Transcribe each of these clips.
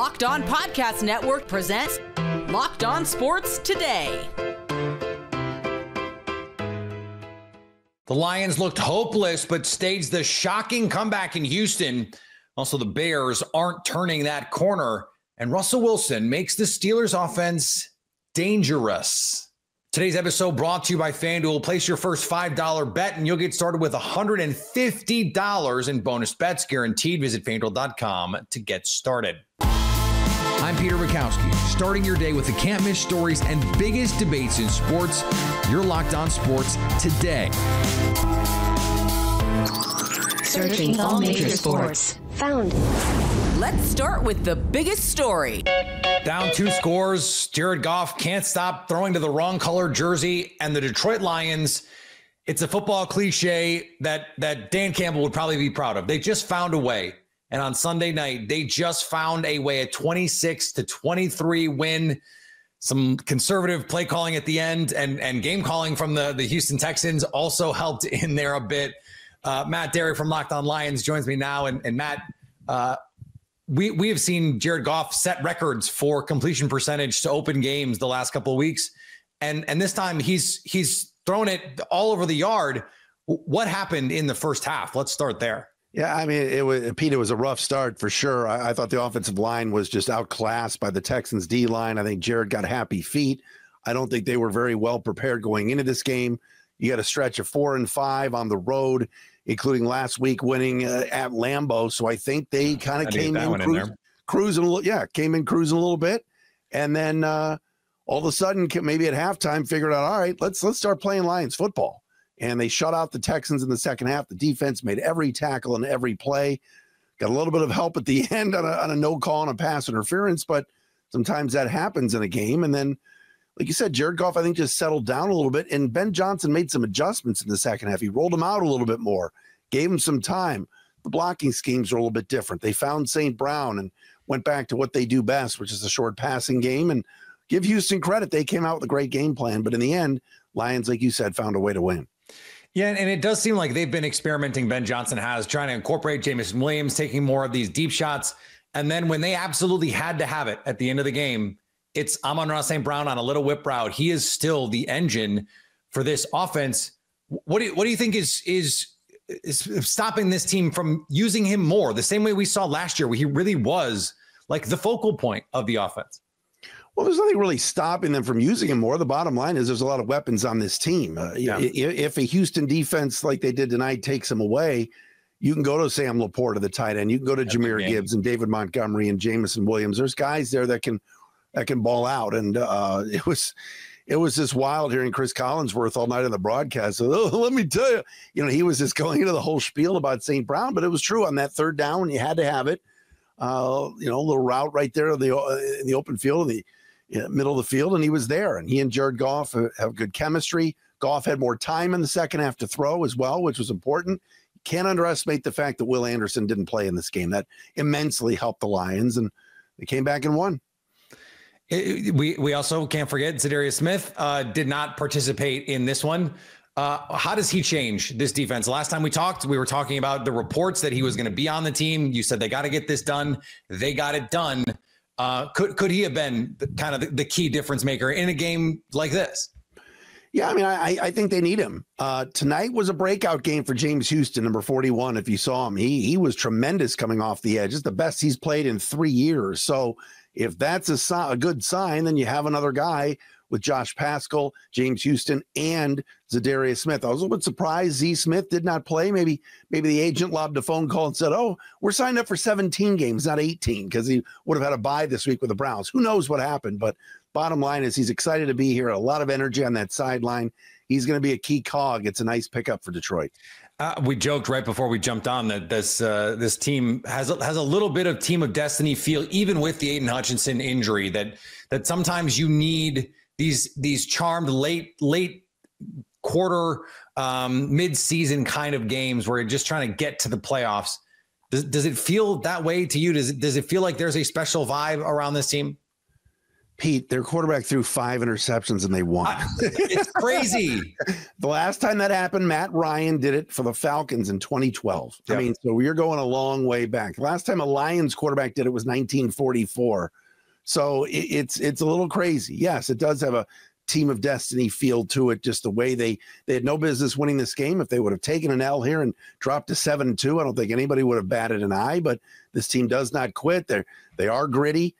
Locked On Podcast Network presents Locked On Sports Today. The Lions looked hopeless, but staged the shocking comeback in Houston. Also, the Bears aren't turning that corner, and Russell Wilson makes the Steelers offense dangerous. Today's episode brought to you by FanDuel. Place your first $5 bet, and you'll get started with $150 in bonus bets guaranteed. Visit FanDuel.com to get started. I'm Peter Bukowski, starting your day with the can't-miss stories and biggest debates in sports. You're Locked On Sports Today. Searching all major sports. Found. Let's start with the biggest story. Down 2 scores, Jared Goff can't stop throwing to the wrong color jersey, and the Detroit Lions, it's a football cliche that Dan Campbell would probably be proud of. They just found a way. And on Sunday night, they just found a way, a 26-23 win. Some conservative play calling at the end and game calling from the Houston Texans also helped in there a bit. Matt Derry from Locked On Lions joins me now. And Matt, we have seen Jared Goff set records for completion percentage to open games the last couple of weeks. And this time he's thrown it all over the yard. What happened in the first half? Let's start there. Yeah, I mean, it was a rough start for sure. I thought the offensive line was just outclassed by the Texans D line. I think Jared got happy feet. I don't think they were very well prepared going into this game. You got a stretch of 4-5 on the road, including last week winning at Lambeau. So I think they kind of came in cruising a little. Yeah, came in cruising a little bit, and then all of a sudden, maybe at halftime, figured out, all right, let's start playing Lions football. And they shut out the Texans in the second half. The defense made every tackle and every play. Got a little bit of help at the end on a no call and a pass interference, but sometimes that happens in a game. And then, like you said, Jared Goff, I think, just settled down a little bit. And Ben Johnson made some adjustments in the second half. He rolled him out a little bit more, gave him some time. The blocking schemes are a little bit different. They found St. Brown and went back to what they do best, which is a short passing game. And give Houston credit. They came out with a great game plan. But in the end, Lions, like you said, found a way to win. Yeah, and it does seem like they've been experimenting. Ben Johnson has, trying to incorporate Jameson Williams, taking more of these deep shots. And then when they absolutely had to have it at the end of the game, it's Amon-Ra St. Brown on a little whip route. He is still the engine for this offense. What do you think is stopping this team from using him more, the same way we saw last year, where he really was like the focal point of the offense? Well, there's nothing really stopping them from using him more. The bottom line is there's a lot of weapons on this team. If a Houston defense like they did tonight takes him away, you can go to Sam Laporta, the tight end. You can go to Jahmyr Gibbs and David Montgomery and Jameson Williams. There's guys there that can ball out. And it was just wild hearing Chris Collinsworth all night on the broadcast. So, let me tell you, he was just going into the whole spiel about St. Brown, but it was true on that third down when you had to have it. A little route right there in the open field, in the middle of the field, and he was there. And he and Jared Goff have good chemistry. Goff had more time in the second half to throw as well, which was important. You can't underestimate the fact that Will Anderson didn't play in this game. That immensely helped the Lions, and they came back and won. We also can't forget Zadarius Smith did not participate in this one. How does he change this defense? Last time we talked, we were talking about the reports that he was going to be on the team. You said they got to get this done. They got it done. Could he have been kind of the key difference maker in a game like this? Yeah, I mean, I think they need him. Tonight was a breakout game for James Houston, number 41. If you saw him, he was tremendous coming off the edge. It's the best he's played in 3 years. So if that's a good sign, then you have another guy with Josh Paschal, James Houston, and Zadarius Smith. I was a little bit surprised Z. Smith did not play. Maybe the agent lobbed a phone call and said, oh, we're signed up for 17 games, not 18, because he would have had a bye this week with the Browns. Who knows what happened? But bottom line is he's excited to be here. A lot of energy on that sideline. He's going to be a key cog. It's a nice pickup for Detroit. We joked right before we jumped on that this team has a little bit of team of destiny feel, even with the Aiden Hutchinson injury, that sometimes you need these charmed late quarter, mid-season kind of games where you're just trying to get to the playoffs. Does it feel that way to you? Does it feel like there's a special vibe around this team? Pete, their quarterback threw 5 interceptions and they won. It's crazy. The last time that happened, Matt Ryan did it for the Falcons in 2012. Yep. I mean, so we're going a long way back. The last time a Lions quarterback did it was 1944. So it's a little crazy. Yes, it does have a team of destiny feel to it, just the way they had no business winning this game. If they would have taken an L here and dropped to 7-2, I don't think anybody would have batted an eye, but this team does not quit. They are gritty.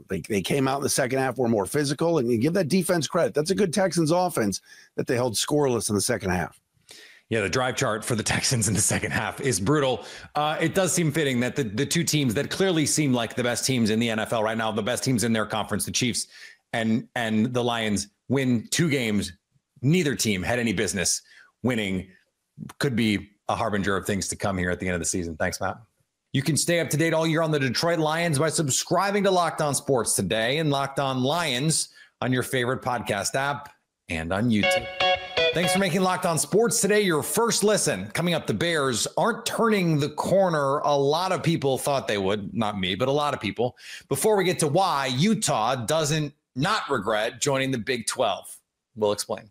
They came out in the second half, were more physical, and you give that defense credit. That's a good Texans offense that they held scoreless in the second half. Yeah, the drive chart for the Texans in the second half is brutal. It does seem fitting that the two teams that clearly seem like the best teams in the NFL right now, the best teams in their conference, the Chiefs and the Lions, win 2 games. Neither team had any business winning. Could be a harbinger of things to come here at the end of the season. Thanks, Matt. You can stay up to date all year on the Detroit Lions by subscribing to Locked On Sports Today and Locked On Lions on your favorite podcast app and on YouTube. Thanks for making Locked On Sports Today your first listen. Coming up, the Bears aren't turning the corner. A lot of people thought they would. Not me, but a lot of people. Before we get to why Utah doesn't not regret joining the Big 12. We'll explain.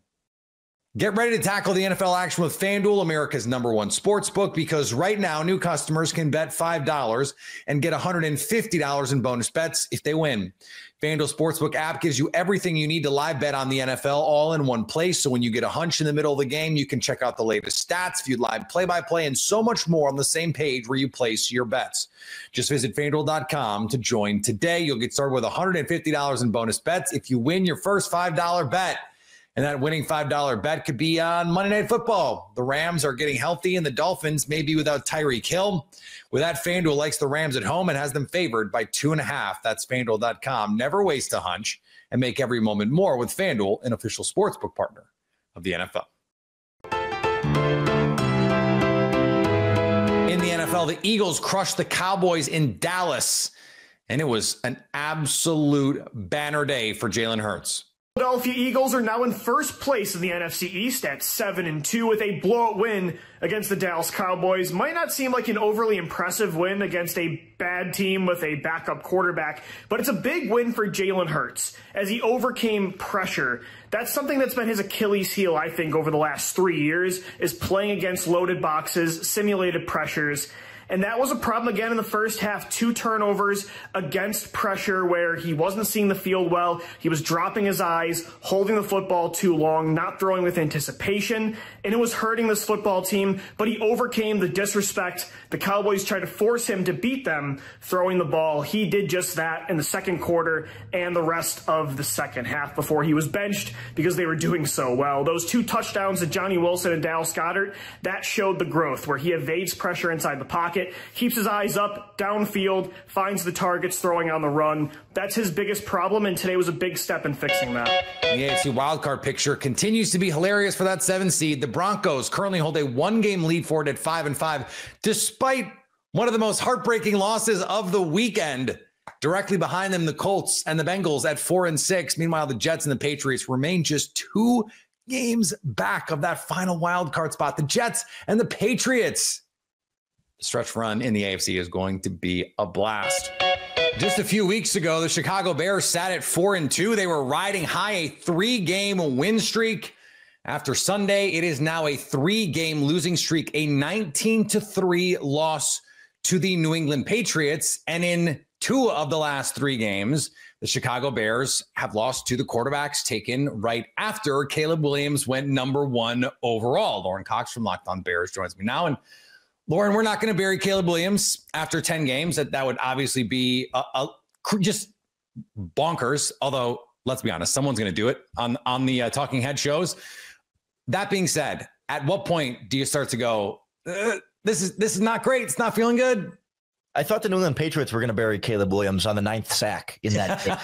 Get ready to tackle the NFL action with FanDuel, America's #1 sports book, because right now new customers can bet $5 and get $150 in bonus bets if they win. FanDuel Sportsbook app gives you everything you need to live bet on the NFL all in one place. So when you get a hunch in the middle of the game, you can check out the latest stats, view live play-by-play, and so much more on the same page where you place your bets. Just visit FanDuel.com to join today. You'll get started with $150 in bonus bets if you win your first $5 bet. And that winning $5 bet could be on Monday Night Football. The Rams are getting healthy, and the Dolphins may be without Tyreek Hill. With that, FanDuel likes the Rams at home and has them favored by 2.5. That's FanDuel.com. Never waste a hunch and make every moment more with FanDuel, an official sportsbook partner of the NFL. In the NFL, the Eagles crushed the Cowboys in Dallas, and it was an absolute banner day for Jaylen Herz. Philadelphia Eagles are now in first place in the NFC East at 7-2 with a blowout win against the Dallas Cowboys. Might not seem like an overly impressive win against a bad team with a backup quarterback, but it's a big win for Jaylen Herz as he overcame pressure. That's something that's been his Achilles heel, I think, over the last 3 years, is playing against loaded boxes, simulated pressures. And that was a problem again in the first half. 2 turnovers against pressure where he wasn't seeing the field well. He was dropping his eyes, holding the football too long, not throwing with anticipation. And it was hurting this football team, but he overcame the disrespect. The Cowboys tried to force him to beat them throwing the ball. He did just that in the second quarter and the rest of the second half before he was benched because they were doing so well. Those 2 touchdowns to Johnny Wilson and Dallas Goedert, that showed the growth where he evades pressure inside the pocket, keeps his eyes up, downfield, finds the targets, throwing on the run. That's his biggest problem, and today was a big step in fixing that. The AFC wildcard picture continues to be hilarious for that 7 seed. The Broncos currently hold a 1-game lead for it at 5-5, despite one of the most heartbreaking losses of the weekend. Directly behind them, the Colts and the Bengals at 4-6. Meanwhile, the Jets and the Patriots remain just 2 games back of that final wildcard spot. The Jets and the Patriots. The stretch run in the AFC is going to be a blast. Just a few weeks ago, the Chicago Bears sat at 4-2. They were riding high a 3-game win streak. After Sunday, it is now a 3-game losing streak, a 19-3 loss to the New England Patriots. And in 2 of the last 3 games, the Chicago Bears have lost to the quarterbacks taken right after Caleb Williams went #1 overall. Lauren Cox from Locked On Bears joins me now. And Lauren, we're not going to bury Caleb Williams after 10 games. That would obviously be just bonkers. Although, let's be honest, someone's going to do it on the Talking Head shows. That being said, at what point do you start to go, this is not great. It's not feeling good. I thought the New England Patriots were going to bury Caleb Williams on the 9th sack in that game.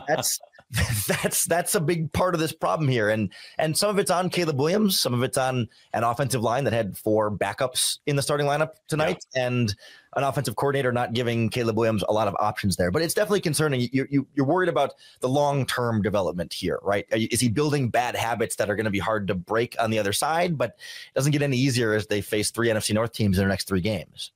That's a big part of this problem here. And some of it's on Caleb Williams. Some of it's on an offensive line that had 4 backups in the starting lineup tonight, and an offensive coordinator not giving Caleb Williams a lot of options there. But it's definitely concerning. You're worried about the long-term development here, right? Is he building bad habits that are going to be hard to break on the other side? But it doesn't get any easier as they face 3 NFC North teams in their next 3 games.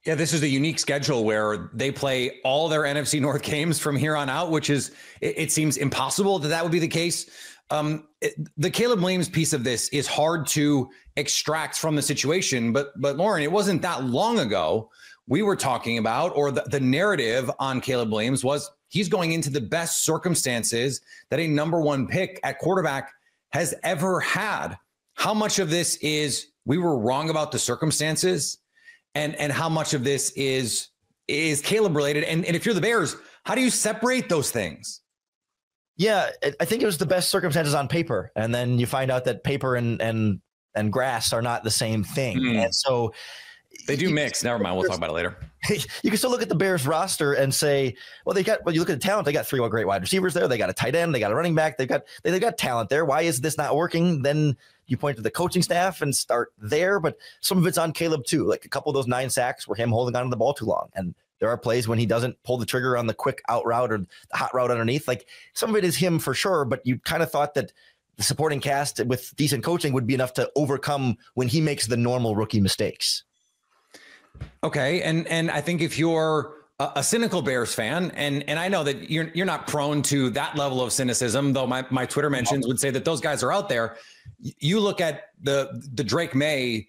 Yeah, this is a unique schedule where they play all their NFC North games from here on out, which is, it seems impossible that would be the case. The Caleb Williams piece of this is hard to extract from the situation, but Lauren, it wasn't that long ago we were talking about, or the narrative on Caleb Williams was he's going into the best circumstances that a number one pick at quarterback has ever had. How much of this is we were wrong about the circumstances, and how much of this is Caleb related? And if you're the Bears, how do you separate those things? Yeah, I think it was the best circumstances on paper. And then you find out that paper and grass are not the same thing. And so they do mix. Never mind. We'll talk about it later. You can still look at the Bears roster and say, well, you look at the talent, they got 3 great wide receivers there. They got a tight end, they got a running back, they've got talent there. Why is this not working? Then you point to the coaching staff and start there. But some of it's on Caleb too. Like a couple of those 9 sacks were him holding on to the ball too long. And there are plays when he doesn't pull the trigger on the quick out route or the hot route underneath. Like some of it is him for sure, but you kind of thought that the supporting cast with decent coaching would be enough to overcome when he makes the normal rookie mistakes. Okay. And I think if you're a cynical Bears fan, and I know that you're not prone to that level of cynicism, though my Twitter mentions would say that those guys are out there. You look at the Drake May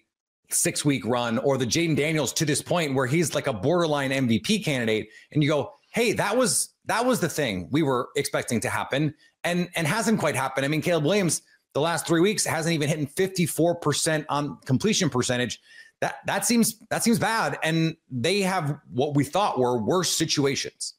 6-week run, or the Jaden Daniels to this point where he's like a borderline MVP candidate, and you go, hey, that was the thing we were expecting to happen, and hasn't quite happened. I mean, Caleb Williams the last 3 weeks hasn't even hit 54% on completion percentage. That seems bad, and they have what we thought were worse situations.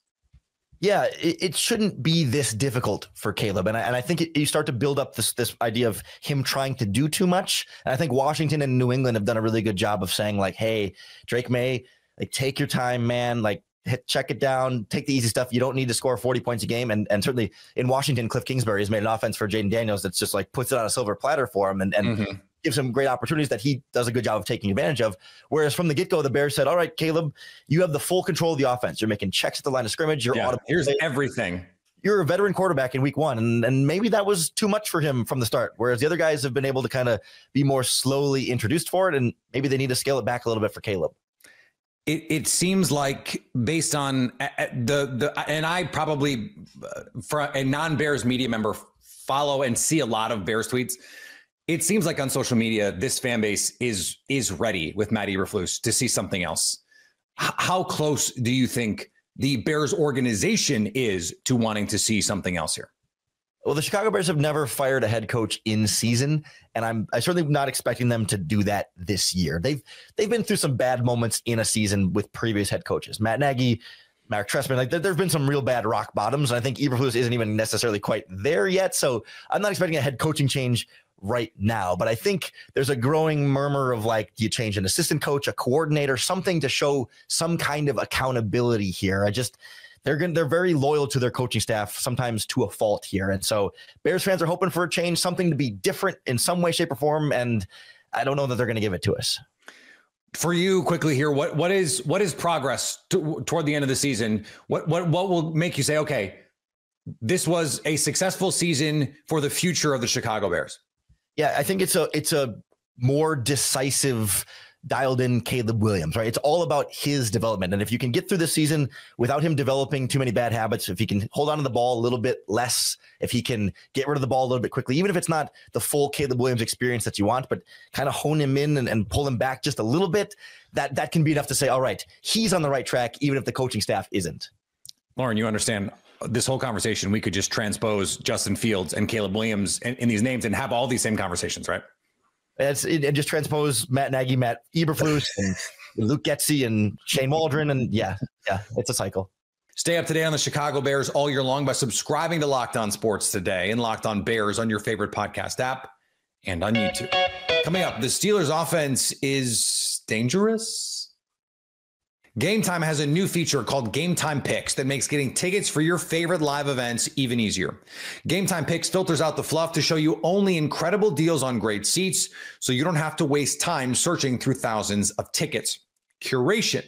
Yeah, it shouldn't be this difficult for Caleb. And I think you start to build up this idea of him trying to do too much. And I think Washington and New England have done a really good job of saying, like, hey, Drake May, like, take your time, man. Like, check it down, take the easy stuff. You don't need to score 40 points a game. And certainly in Washington, Cliff Kingsbury has made an offense for Jaden Daniels that's just like puts it on a silver platter for him and gives him great opportunities that he does a good job of taking advantage of. Whereas from the get-go, the Bears said, all right, Caleb, you have the full control of the offense. You're making checks at the line of scrimmage. Here's everything. You're a veteran quarterback in week 1. And maybe that was too much for him from the start. Whereas the other guys have been able to kind of be more slowly introduced for it. And maybe they need to scale it back a little bit for Caleb. It seems like, based on and I probably, for a non-Bears media member, follow and see a lot of Bears tweets. It seems like on social media, this fan base is ready with Matt Eberflus to see something else. How close do you think the Bears organization is to wanting to see something else here? Well, the Chicago Bears have never fired a head coach in season, and I'm certainly not expecting them to do that this year. They've been through some bad moments in a season with previous head coaches. Matt Nagy, Mark Trestman, like there've been some real bad rock bottoms, and I think Eberflus isn't even necessarily quite there yet. So I'm not expecting a head coaching change right now, but I think there's a growing murmur of, like, do you change an assistant coach, a coordinator, something to show some kind of accountability here? They're very loyal to their coaching staff, sometimes to a fault here. And so Bears fans are hoping for a change, something to be different in some way, shape, or form. And I don't know that they're going to give it to us. For you, quickly here, what is progress toward the end of the season? What will make you say, okay, this was a successful season for the future of the Chicago Bears? Yeah, I think it's a more decisive, dialed in Caleb Williams, right? It's all about his development. And if you can get through the season without him developing too many bad habits, if he can hold on to the ball a little bit less, if he can get rid of the ball a little bit quickly, even if it's not the full Caleb Williams experience that you want, but kind of hone him in and pull him back just a little bit, that can be enough to say, all right, he's on the right track, even if the coaching staff isn't. Lauren, you understand this whole conversation, we could just transpose Justin Fields and Caleb Williams in these names and have all these same conversations, right? It just transpose Matt Nagy, Matt Eberflus, and Luke Getsy and Shane Waldron. And yeah, it's a cycle. Stay up to date on the Chicago Bears all year long by subscribing to Locked On Sports Today and Locked On Bears on your favorite podcast app and on YouTube. Coming up, the Steelers offense is dangerous. Game Time has a new feature called Game Time Picks that makes getting tickets for your favorite live events even easier. Game Time Picks filters out the fluff to show you only incredible deals on great seats, so you don't have to waste time searching through thousands of tickets. Curation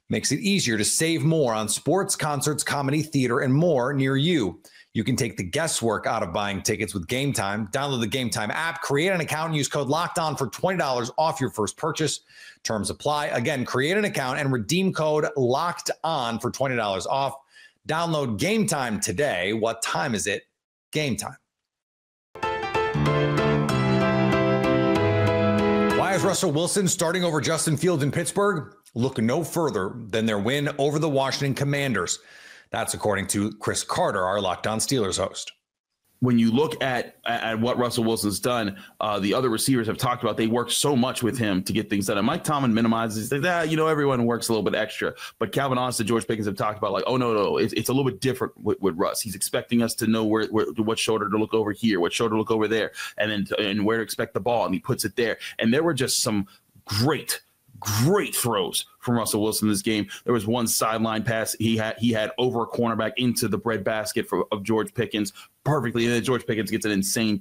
makes it easier to save more on sports, concerts, comedy, theater, and more near you. You can take the guesswork out of buying tickets with Game Time. Download the Game Time app, create an account, and use code LOCKEDON for $20 off your first purchase. Terms apply. Again, create an account and redeem code LOCKEDON for $20 off. Download Game Time today. What time is it? Game Time. Why is Russell Wilson starting over Justin Fields in Pittsburgh? Look no further than their win over the Washington Commanders. That's according to Chris Carter, our Locked On Steelers host. When you look at what Russell Wilson's done, the other receivers have talked about they work so much with him to get things done. And Mike Tomlin minimizes that, everyone works a little bit extra. But Calvin Austin, George Pickens have talked about like, oh, no, it's a little bit different with Russ. He's expecting us to know what shoulder to look over here, what shoulder to look over there, and where to expect the ball. And he puts it there. And there were just some great throws from Russell Wilson in this game. There was one sideline pass he had over a cornerback into the breadbasket of George Pickens perfectly, and then George Pickens gets an insane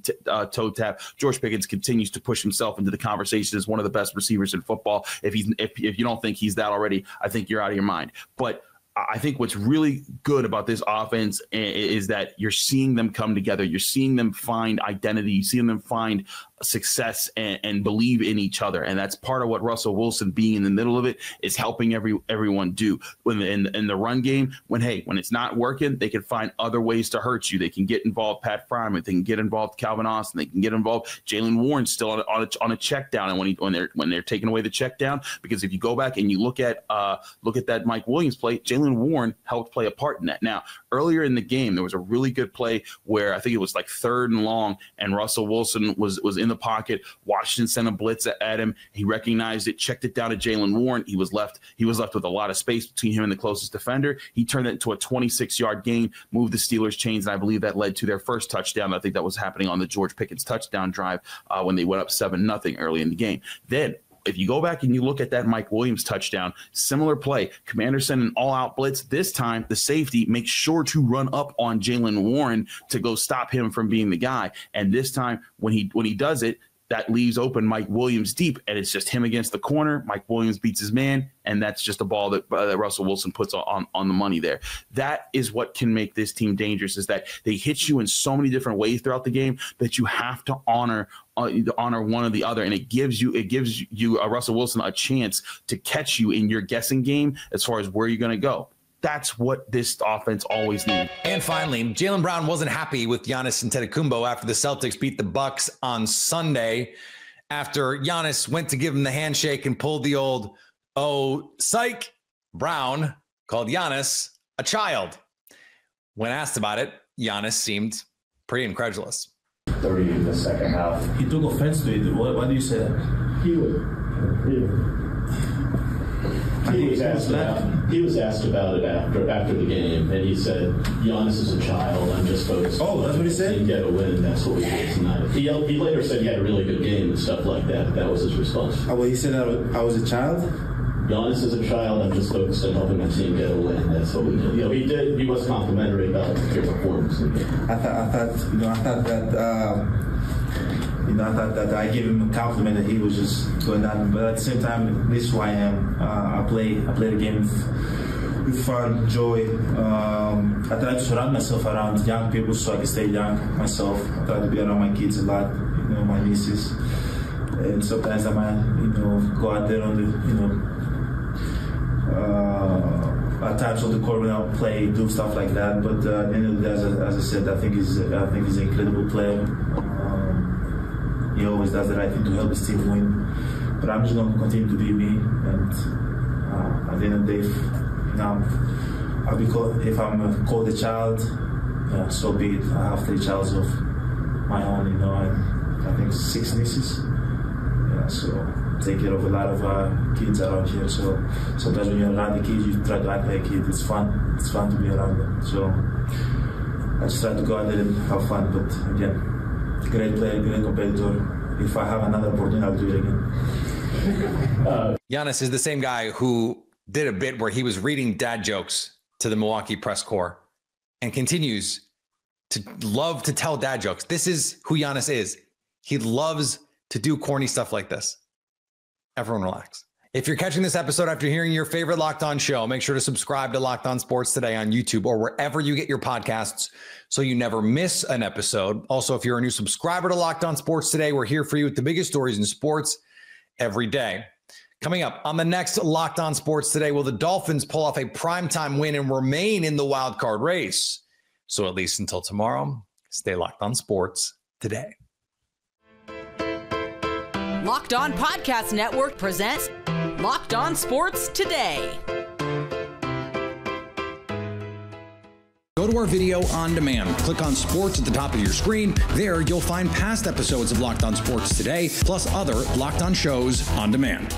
toe tap. George Pickens continues to push himself into the conversation as one of the best receivers in football. If you don't think he's that already, I think you're out of your mind. But I think what's really good about this offense is that you're seeing them come together. You're seeing them find identity. You're seeing them find success and believe in each other. And that's part of what Russell Wilson being in the middle of it is helping everyone do. When in the run game, when it's not working, they can find other ways to hurt you. They can get involved Pat Fryman. They can get involved Calvin Austin. They can get involved Jaylen Warren still on a check down. And when they're taking away the check down, because if you go back and you look at that Mike Williams play, Jaylen Warren helped play a part in that. Now, earlier in the game, there was a really good play where I think it was like 3rd and long, and Russell Wilson was in the pocket. Washington sent a blitz at him. He recognized it, checked it down to Jaylen Warren. He was left with a lot of space between him and the closest defender. He turned it into a 26-yard gain, moved the Steelers' chains, and I believe that led to their first touchdown. I think that was happening on the George Pickens touchdown drive when they went up 7-0 early in the game. Then, if you go back and you look at that Mike Williams touchdown, similar play, Commander sent an all-out blitz. This time, the safety makes sure to run up on Jaylen Warren to go stop him from being the guy. And this time, when he does it, that leaves open Mike Williams deep, and it's just him against the corner. Mike Williams beats his man, and that's just a ball that Russell Wilson puts on the money there. That is what can make this team dangerous, is that they hit you in so many different ways throughout the game that you have to honor one or the other, and it gives you Russell Wilson a chance to catch you in your guessing game as far as where you're going to go. That's what this offense always needs. And finally, Jaylen Brown wasn't happy with Giannis Antetokounmpo after the Celtics beat the Bucks on Sunday. After Giannis went to give him the handshake and pulled the old, oh, psych, Brown called Giannis a child. When asked about it, Giannis seemed pretty incredulous. 30 in the second half. He took offense to it. Why do you say that? He was asked about it after the game, and he said, Giannis is a child. I'm just focused. Oh, that's what he said? And get a win, and that's what we did tonight. He later said he had a really good game and stuff like that. That was his response. Oh, well, he said I was a child? Giannis is a child. I'm just focused on helping my team get a win. That's what we did. He was complimentary about your performance in the game. I thought that I gave him a compliment that he was just going down. But at the same time, this is who I am. I play the game with fun, joy. I try to surround myself around young people so I can stay young myself. I try to be around my kids a lot, my nieces. And sometimes I might, go out there on the, at times on the court when I play, do stuff like that. But at the end of the day, as I said, I think he's an incredible player. He always does the right thing to help his team win. But I'm just going to continue to be me. And at the end of the day, I'll be called, if I'm called a child, so be it. I have 3 children of my own, I think 6 nieces. So take care of a lot of kids around here. So sometimes when you're around the kids, you try to act like a kid. It's fun. It's fun to be around them. So I just try to go out there and have fun. But again, great player, great competitor. If I have another opportunity, I'll do it again. Giannis is the same guy who did a bit where he was reading dad jokes to the Milwaukee press corps and continues to love to tell dad jokes. This is who Giannis is. He loves to do corny stuff like this. Everyone relax. If you're catching this episode after hearing your favorite Locked On show, make sure to subscribe to Locked On Sports Today on YouTube or wherever you get your podcasts so you never miss an episode. Also, if you're a new subscriber to Locked On Sports Today, we're here for you with the biggest stories in sports every day. Coming up on the next Locked On Sports Today, will the Dolphins pull off a primetime win and remain in the wild card race? So at least until tomorrow, stay Locked On Sports Today. Locked On Podcast Network presents Locked On Sports Today. Go to our video on demand. Click on sports at the top of your screen. There, you'll find past episodes of Locked On Sports Today, plus other Locked On shows on demand.